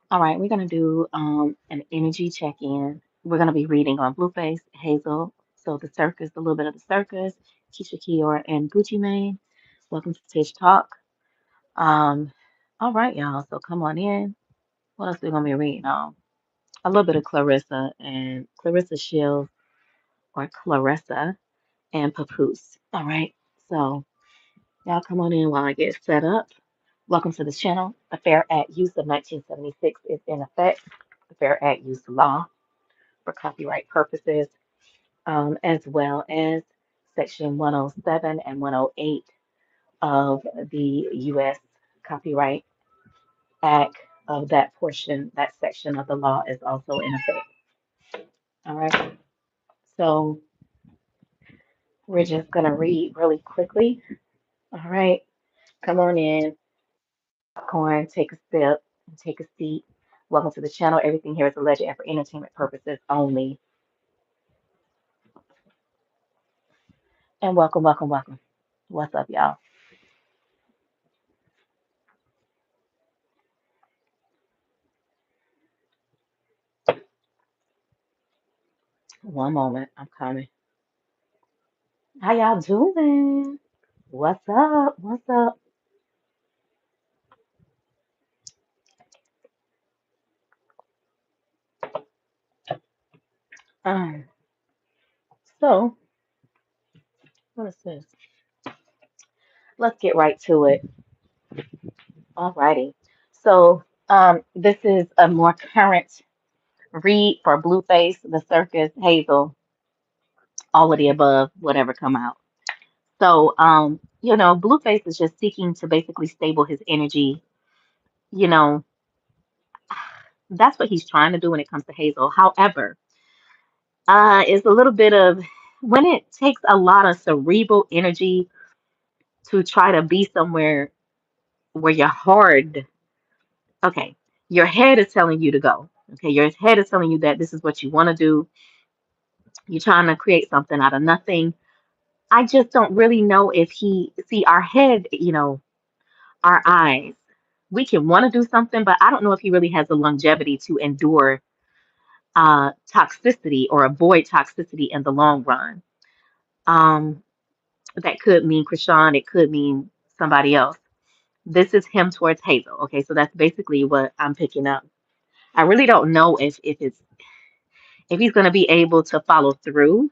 All right, we're gonna do an energy check-in. We're gonna be reading on Blueface, Hazel, so the circus, a little bit of the circus, Keisha Kior, and Gucci Mane. Welcome to Tish Talk. Um, all right, y'all. So come on in. What else we gonna be reading on? A little bit of Clarissa and Clarissa Shields or Claressa and Papoose. All right. So y'all come on in while I get set up. Welcome to the channel. The Fair Act Use of 1976 is in effect. The Fair Act Use law for copyright purposes, as well as Section 107 and 108 of the U.S. Copyright Act of that portion, that section of the law is also in effect. All right. So we're just going to read really quickly. All right. Come on in, popcorn, take a sip, and take a seat. Welcome to the channel. Everything here is alleged and for entertainment purposes only. And welcome, welcome, welcome. What's up, y'all? One moment. I'm coming. How y'all doing? What's up? What's up? Um, so what is this? Let's get right to it. Alrighty. So this is a more current read for Blueface, the circus, Hazel, all of the above, whatever come out. So Blueface is just seeking to basically stable his energy. You know, that's what he's trying to do when it comes to Hazel. However, it's a little bit of when it takes a lot of cerebral energy to try to be somewhere where your heart, okay, your head is telling you to go. Okay, your head is telling you that this is what you want to do. You're trying to create something out of nothing. I just don't really know if see our head, our eyes. We can want to do something, but I don't know if he really has the longevity to endure toxicity or avoid toxicity in the long run. Um, that could mean Krishan, it could mean somebody else. This is him towards Hazel. Okay, so that's basically what I'm picking up. I really don't know if he's gonna be able to follow through.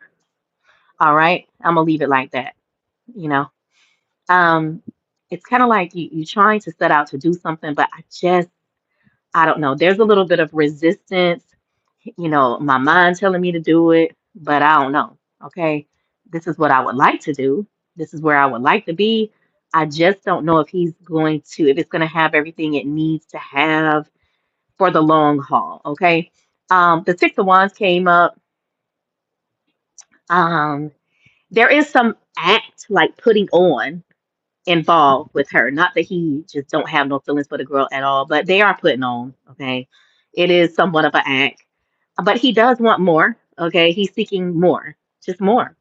All right, I'm gonna leave it like that. You know, um, it's kind of like you trying to set out to do something, but I don't know. There's a little bit of resistance. My mind telling me to do it, but I don't know. Okay, this is what I would like to do. This is where I would like to be. I just don't know if it's going to have everything it needs to have for the long haul. Okay. The Six of Wands came up. Um, there is some act like putting on involved with her. Not that he just don't have no feelings for the girl at all, but they are putting on. Okay. It is somewhat of an act, but he does want more. Okay. He's seeking more, just more.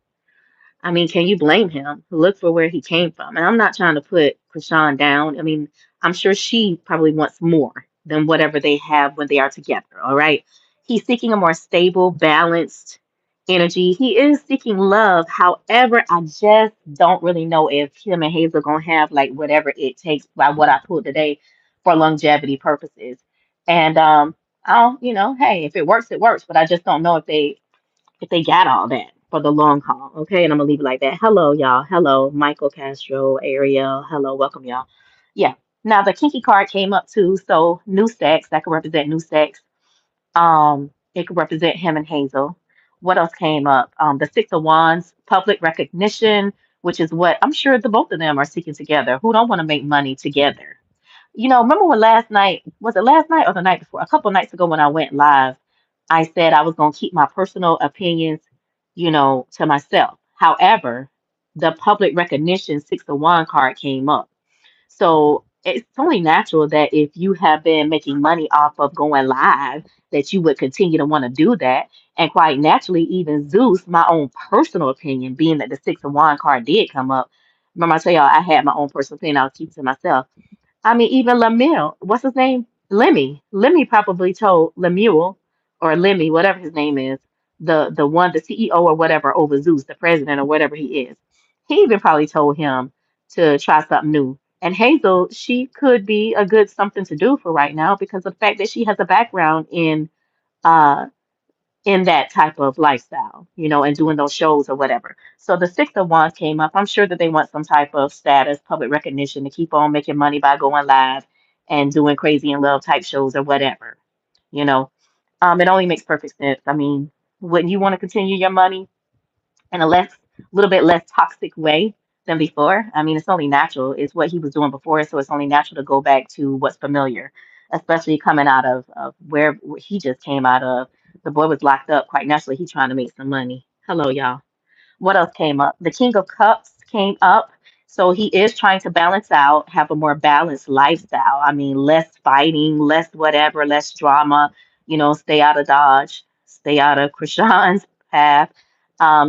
I mean, can you blame him? Look for where he came from. And I'm not trying to put Krishan down. I mean, I'm sure she probably wants more than whatever they have when they are together. All right. He's seeking a more stable, balanced energy. He is seeking love. However, I just don't really know if him and Hazel are gonna have like whatever it takes by what I pulled today for longevity purposes. And hey, if it works, it works. But I just don't know if they got all that for the long haul. Okay, and I'm gonna leave it like that. Hello, y'all. Hello, Michael Castro, Ariel. Hello, welcome, y'all. Yeah. Now the kinky card came up too. So new sex that could represent new sex. It could represent him and Hazel. What else came up? The Six of Wands, public recognition, which is what I'm sure the both of them are seeking together. Who don't want to make money together? Remember when last night, was it last night or the night before? A couple nights ago when I went live, I said I was going to keep my personal opinions, to myself. However, the public recognition Six of Wand card came up. So it's only natural that if you have been making money off of going live, that you would continue to want to do that. And quite naturally, even Zeus, my own personal opinion, being that the Six of Wand card did come up. Remember, I tell y'all I had my own personal opinion, I was keeping to myself. I mean, even Lamille, what's his name? Lemmy probably told Lemuel or Lemmy, whatever his name is, the one, the CEO or whatever over Zeus, the president or whatever he is. He even probably told him to try something new. And Hazel, she could be a good something to do for right now because of the fact that she has a background uh in that type of lifestyle, and doing those shows or whatever. So the Six of Wands came up. I'm sure that they want some type of status, public recognition to keep on making money by going live and doing crazy in love type shows or whatever. You know, it only makes perfect sense. I mean, wouldn't you want to continue your money in a little bit less toxic way than before? I mean, it's only natural. It's what he was doing before, so it's only natural to go back to what's familiar, especially coming out of where he just came out of. The boy was locked up. Quite naturally, he's trying to make some money. Hello, y'all. What else came up? The King of Cups came up. So he is trying to balance out, have a more balanced lifestyle. I mean, less fighting, less whatever, less drama, stay out of Dodge, stay out of Krishan's path.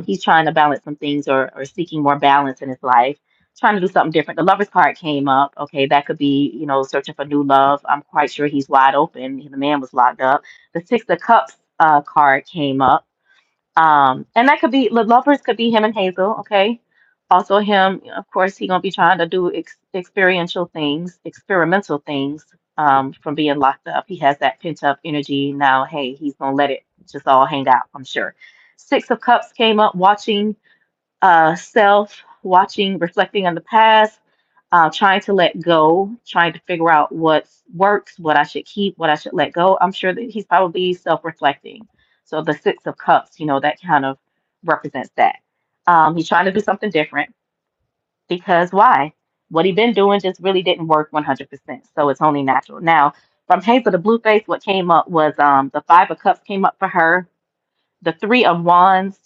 He's trying to balance some things or seeking more balance in his life, trying to do something different. The Lover's card came up. Okay, that could be, searching for new love. I'm quite sure he's wide open. The man was locked up. The Six of Cups card came up, and that could be the lovers could be him and Hazel, okay? Also him, of course, he gonna be trying to do experimental things, from being locked up. He has that pent up energy now. Hey, he's gonna let it just all hang out, I'm sure. Six of Cups came up, watching self, watching, reflecting on the past, trying to let go, trying to figure out what works, what I should keep, what I should let go. I'm sure that he's probably self-reflecting. So the Six of Cups, that kind of represents that. He's trying to do something different because why? What he been doing just really didn't work 100%. So it's only natural. Now, from Hazel to Blueface, what came up was the Five of Cups came up for her. The Three of Wands.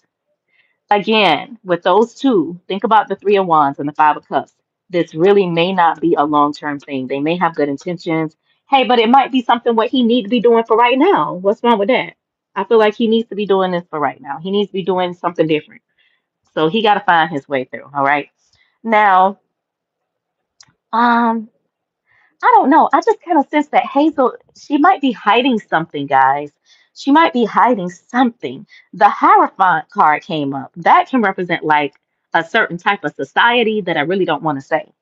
Again, with those two, think about the Three of Wands and the Five of Cups. This really may not be a long-term thing. They may have good intentions. Hey, but it might be something what he needs to be doing for right now. What's wrong with that? I feel like he needs to be doing this for right now. He needs to be doing something different. So he got to find his way through. All right. Now, um, I don't know. I just kind of sense that Hazel, she might be hiding something, guys. She might be hiding something. The Hierophant card came up. That can represent like a certain type of society that I really don't want to say.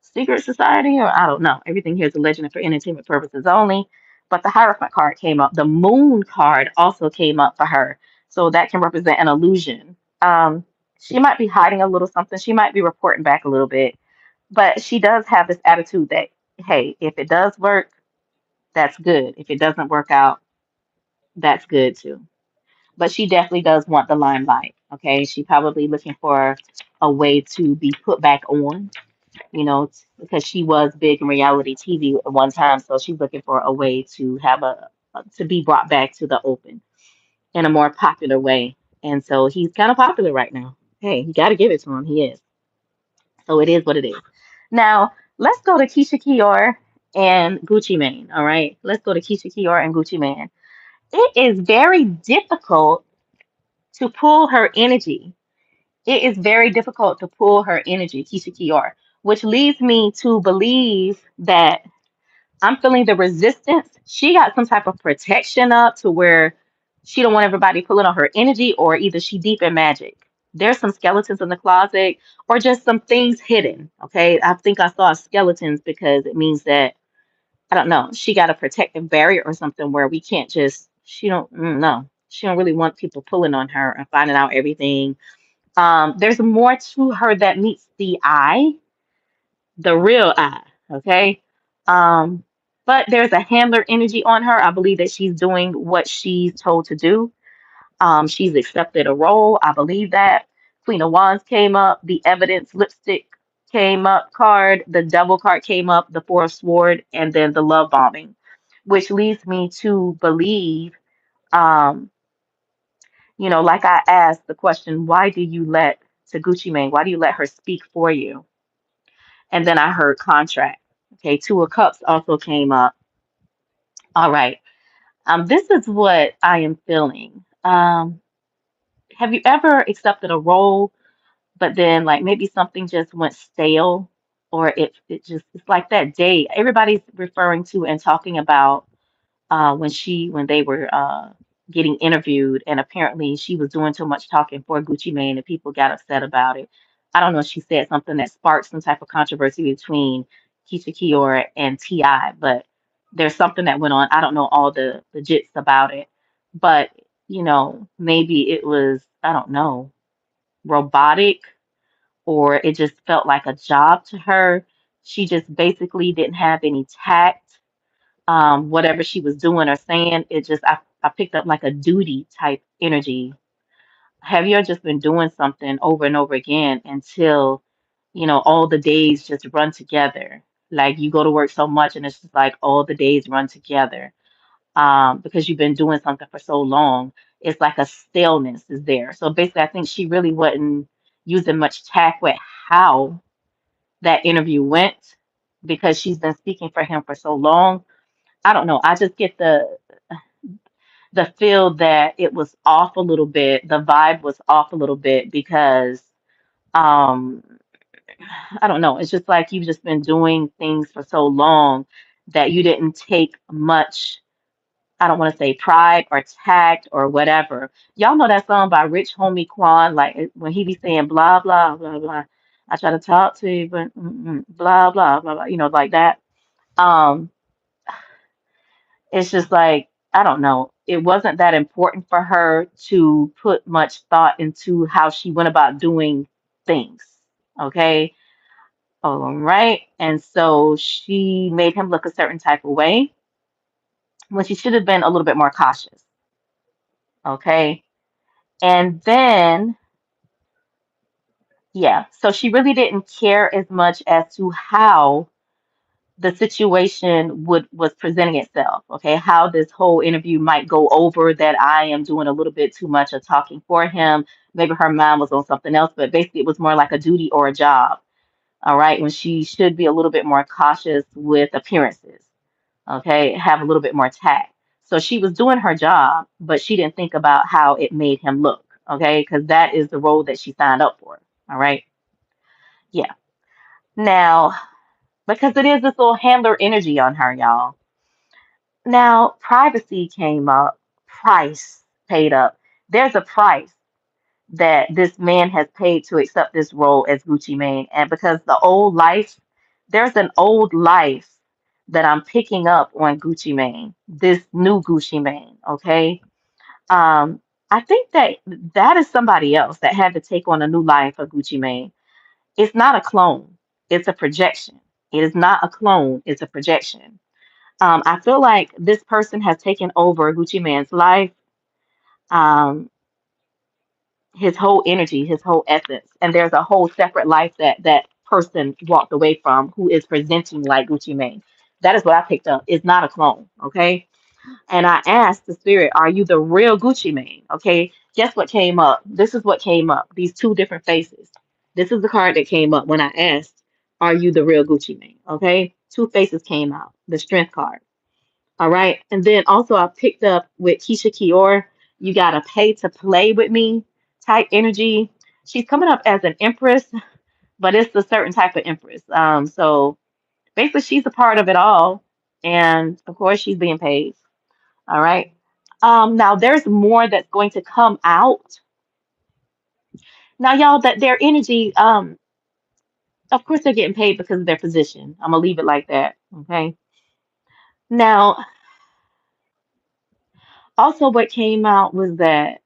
Secret society, or I don't know. Everything here is a legend and for entertainment purposes only. But the Hierophant card came up. The Moon card also came up for her. So that can represent an illusion. She might be hiding a little something. She might be reporting back a little bit, but she does have this attitude that, hey, if it does work, that's good. If it doesn't work out, that's good too. But she definitely does want the limelight. Okay. She probably looking for a way to be put back on, because she was big in reality TV at one time. So she's looking for a way to have to be brought back to the open in a more popular way. And so he's kind of popular right now. Hey, you got to give it to him. He is. So it is what it is. Now, let's go to Keisha Kior and Gucci Mane. All right. Let's go to Keisha Kior and Gucci Mane. It is very difficult to pull her energy. It is very difficult to pull her energy, Keisha Kior, which leads me to believe that I'm feeling the resistance. She got some type of protection up to where she don't want everybody pulling on her energy, or either she deep in magic. There's some skeletons in the closet or just some things hidden. Okay. I think I saw skeletons because it means that, I don't know, she got a protective barrier or something where we can't just, she don't, no, she don't really want people pulling on her and finding out everything. There's more to her that meets the eye, the real eye, okay? Um, but there's a handler energy on her. I believe that she's doing what she's told to do. She's accepted a role. I believe that. Queen of Wands came up, the evidence lipstick came up card, the devil card came up, the four of sword, and then the love bombing, which leads me to believe, um, like I asked the question, why do you let Taguchi Mane, why do you let her speak for you? And then I heard contract. Okay, Two of Cups also came up. All right. This is what I am feeling. Have you ever accepted a role, but then like maybe something just went stale? or it just it's like that day. Everybody's referring to and talking about when they were getting interviewed, and apparently she was doing too much talking for Gucci Mane, and people got upset about it. I don't know if she said something that sparked some type of controversy between Keisha Kiora and T.I., but there's something that went on. I don't know all the jits about it, but maybe it was, I don't know, robotic, or it just felt like a job to her. She just basically didn't have any tact. Whatever she was doing or saying, I picked up like a duty type energy. Have you ever just been doing something over and over again until, all the days just run together? Like you go to work so much and it's just like all the days run together. Because you've been doing something for so long. It's like a staleness is there. So basically, I think she really wasn't using much tact with how that interview went because she's been speaking for him for so long. I don't know. I just get the feel that it was off a little bit. The vibe was off a little bit because um I don't know. It's just like you've just been doing things for so long that you didn't take much, I don't want to say pride or tact or whatever. Y'all know that song by Rich Homie Quan, like when he be saying blah blah blah blah. I try to talk to you, but blah blah blah blah. Like that. Um, it's just like I don't know. It wasn't that important for her to put much thought into how she went about doing things. Okay. All right. And so she made him look a certain type of way when she should have been a little bit more cautious. Okay. And then, yeah, so she really didn't care as much as to how the situation would was presenting itself. Okay, how this whole interview might go over, that I am doing a little bit too much of talking for him. Maybe her mind was on something else, but basically it was more like a duty or a job. All right, when she should be a little bit more cautious with appearances. Okay, have a little bit more tact. So she was doing her job, but she didn't think about how it made him look. Okay, because that is the role that she signed up for. All right, yeah. Now, because it is this little handler energy on her, y'all. Now, privacy came up, price paid up. There's a price that this man has paid to accept this role as Gucci Mane. And because there's an old life that I'm picking up on Gucci Mane, this new Gucci Mane, okay? Um, I think that is somebody else that had to take on a new life of Gucci Mane. It's not a clone, it's a projection. It is not a clone, it's a projection. I feel like this person has taken over Gucci Mane's life. Um, his whole energy, his whole essence, and there's a whole separate life that that person walked away from who is presenting like Gucci Mane. That is what I picked up. It's not a clone, okay? And I asked the spirit, "Are you the real Gucci Mane?" Okay, guess what came up? This is what came up. These two different faces. This is the card that came up when I asked, "Are you the real Gucci Mane?" Okay, two faces came out. The Strength card. All right. And then also I picked up with Keisha Kior, you gotta pay to play with me type energy. She's coming up as an empress, but it's a certain type of empress. So basically she's a part of it all. And of course she's being paid. All right. Now there's more that's going to come out. Now, y'all, that their energy, of course they're getting paid because of their position. I'm gonna leave it like that. Okay. Now, also what came out was that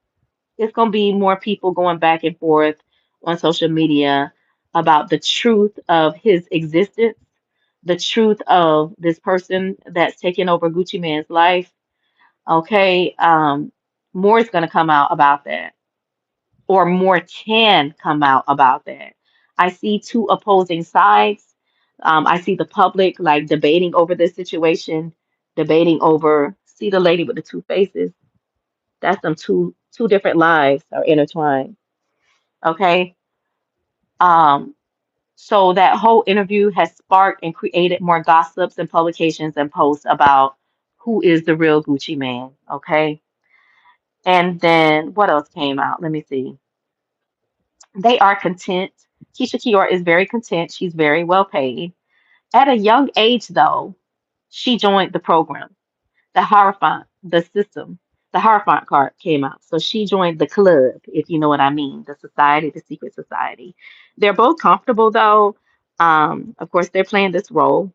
it's going to be more people going back and forth on social media about the truth of his existence, the truth of this person that's taking over Gucci Man's life. Okay, more is going to come out about that, or more can come out about that. I see two opposing sides. I see the public like debating over this situation, debating over. See the lady with the two faces? That's them two different lives are intertwined. Okay. Um, so that whole interview has sparked and created more gossips and publications and posts about who is the real Gucci man. Okay. And then what else came out? Let me see. They are content. Keisha Kior is very content. She's very well paid. At a young age, though, she joined the program. The Hierophant, the system, the Hierophant card came out. So she joined the club, if you know what I mean, the society, the secret society. They're both comfortable, though. Of course, they're playing this role,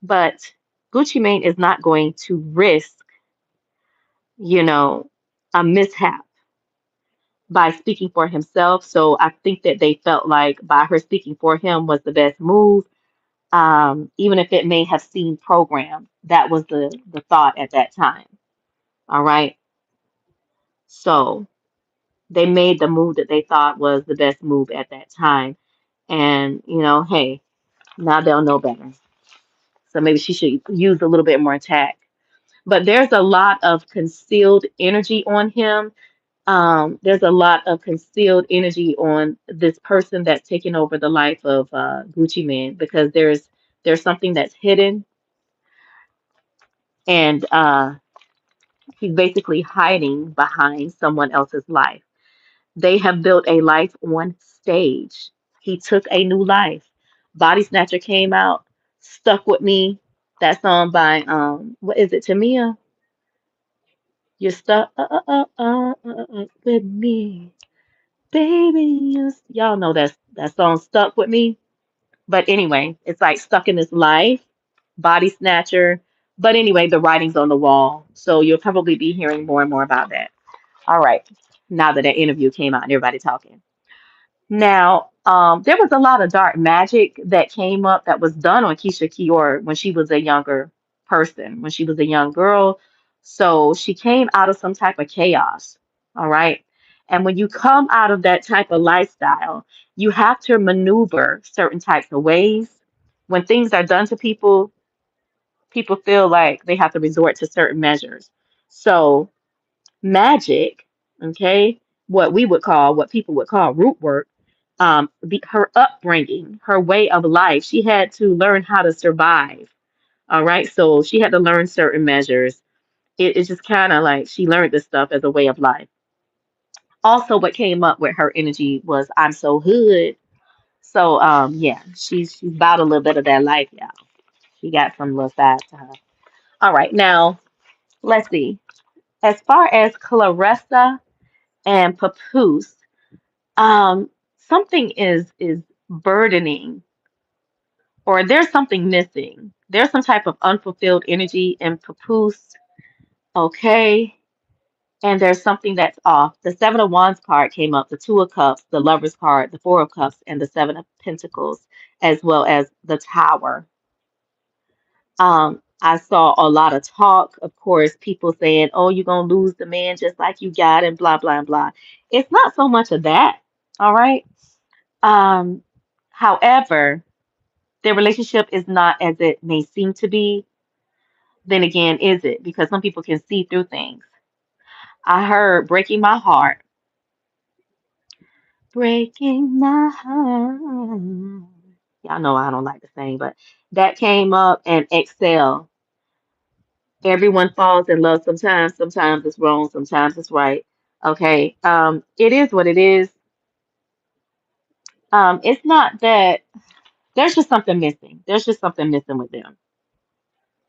but Gucci Mane is not going to risk, you know, a mishap by speaking for himself. So I think that they felt like by her speaking for him was the best move. Even if it may have seemed programmed, that was the thought at that time. All right. So they made the move that they thought was the best move at that time. And, hey, now they'll know better. So maybe she should use a little bit more tact. But there's a lot of concealed energy on him. There's a lot of concealed energy on this person that's taking over the life of Gucci Mane because there's something that's hidden and he's basically hiding behind someone else's life. They have built a life on stage. He took a new life. Body Snatcher came out, stuck with me. That song by what is it, Tamia? You're stuck with me, baby. Y'all know that song stuck with me. But anyway, it's like stuck in this life, Body Snatcher. But anyway, the writing's on the wall, so you'll probably be hearing more and more about that. All right, now that interview came out and everybody talking. Now, there was a lot of dark magic that came up that was done on Keisha Kior when she was a younger person, when she was a young girl. So she came out of some type of chaos. All right. And when you come out of that type of lifestyle, you have to maneuver certain types of ways. When things are done to people, people feel like they have to resort to certain measures. So magic, okay, what people would call root work, her upbringing, her way of life, she had to learn how to survive. All right, so she had to learn certain measures. It's just kind of like she learned this stuff as a way of life. Also, what came up with her energy was I'm so hood. So yeah, she's about a little bit of that life, y'all. She got some little side to her. All right, now let's see. As far as Claressa and Papoose, something is burdening, or there's something missing. There's some type of unfulfilled energy in Papoose, okay? And there's something that's off. The Seven of Wands card came up, the Two of Cups, the Lovers card, the Four of Cups, and the Seven of Pentacles, as well as the Tower. I saw a lot of talk, of course, people saying, "Oh, you're gonna lose the man just like you got," and blah blah blah. It's not so much of that, all right? Um, However, their relationship is not as it may seem to be. Then again, is it? Because some people can see through things. I heard breaking my heart, breaking my heart. Y'all know I don't like to sing, but that came up and excel. Everyone falls in love sometimes. Sometimes it's wrong. Sometimes it's right. Okay. It is what it is. It's not that there's just something missing. There's just something missing with them.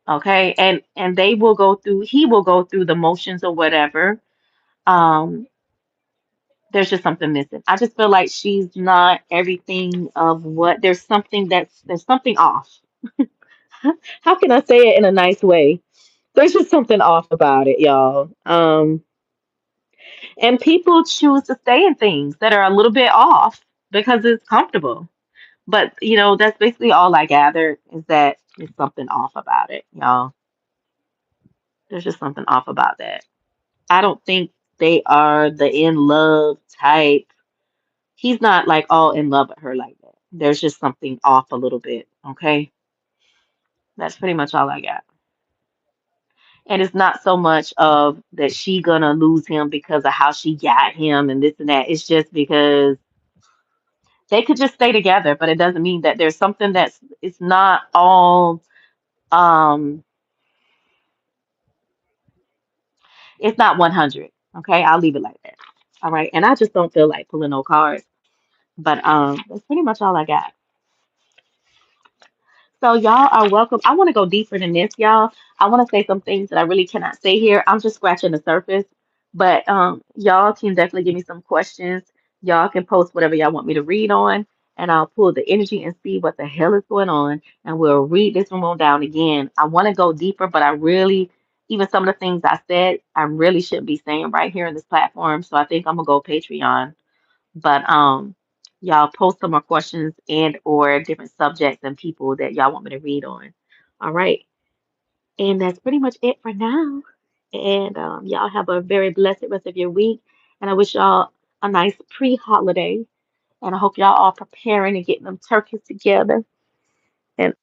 Okay, and they will go through, he will go through the motions or whatever. um there's just something missing. I just feel like she's not everything of what, there's something off. How can I say it in a nice way? There's just something off about it, y'all. And people choose to stay in things that are a little bit off because it's comfortable. But that's basically all I gathered, is that there's something off about it, y'all. There's just something off about that. I don't think they are the in love type. He's not like all in love with her like that. There's just something off a little bit. Okay. That's pretty much all I got. And it's not so much of that she gonna lose him because of how she got him and this and that. It's just because they could just stay together, but it doesn't mean that there's something it's not all um it's not 100. Okay. I'll leave it like that. All right. And I just don't feel like pulling no cards. But that's pretty much all I got. So y'all are welcome. I want to go deeper than this, y'all. I want to say some things that I really cannot say here. I'm just scratching the surface. But y'all can definitely give me some questions. Y'all can post whatever y'all want me to read on, and I'll pull the energy and see what the hell is going on, and we'll read this one on down again. I want to go deeper, but I really, even some of the things I said, I really shouldn't be saying right here in this platform. So I think I'm gonna go Patreon. But y'all post some more questions and or different subjects and people that y'all want me to read on. All right. And that's pretty much it for now. And y'all have a very blessed rest of your week. And I wish y'all a nice pre-holiday. And I hope y'all are preparing and getting them turkeys together and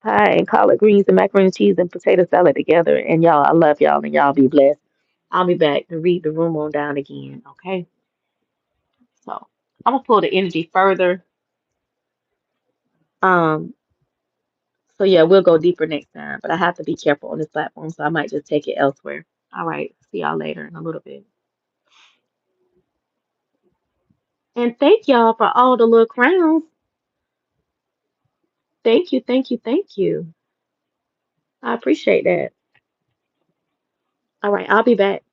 pie and collard greens and macaroni and cheese and potato salad together. And y'all, I love y'all and y'all be blessed. I'll be back to read the room on down again. Okay. So I'm gonna pull the energy further. Um, So yeah, we'll go deeper next time, but I have to be careful on this platform, so I might just take it elsewhere. All right, see y'all later in a little bit. And thank y'all for all the little crowns. Thank you, thank you, thank you. I appreciate that. All right, I'll be back.